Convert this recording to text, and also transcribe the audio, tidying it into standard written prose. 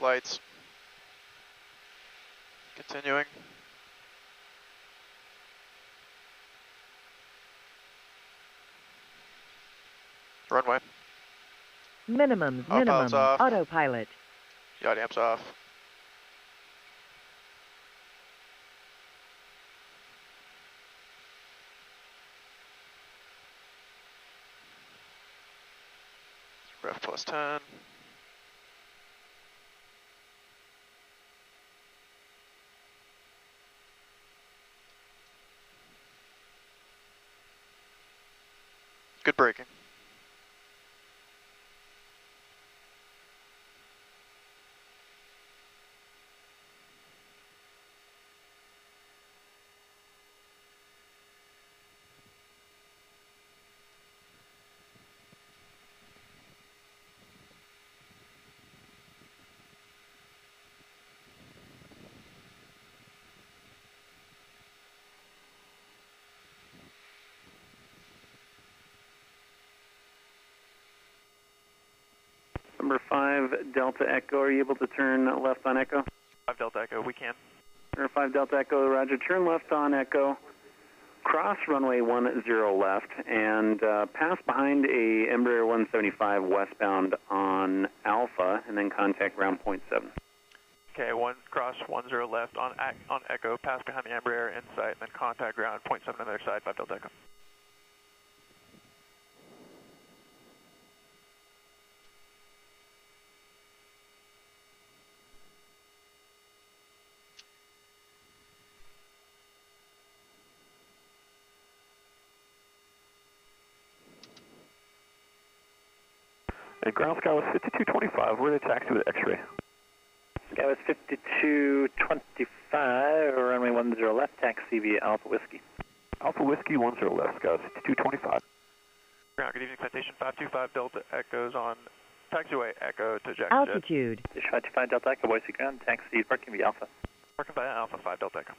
Lights. Continuing. Runway. Minimums, Autopilot's minimum, off. autopilot. Yaw damp's off. Ref plus 10. Good braking. Number 5, Delta Echo, are you able to turn left on Echo? 5 Delta Echo, we can. Number 5, Delta Echo, roger, turn left on Echo, cross runway 10 left, and pass behind a Embraer 175 westbound on Alpha, and then contact ground point 7. Okay, cross 10 left on Echo, pass behind the Embraer in sight, and then contact ground point 7 on the other side, 5 Delta Echo. And ground sky was 5225, we're to taxi with X-ray. Sky was 5225, runway 10 left, taxi via Alpha Whiskey. Alpha Whiskey 10 left, sky was 5225. Ground, good evening, Citation 525 Delta Echoes on taxiway Echo to Jackson Altitude. Citation 525 Delta Echo, Boise ground, taxi parking via Alpha. Parking by Alpha 5 Delta Echo.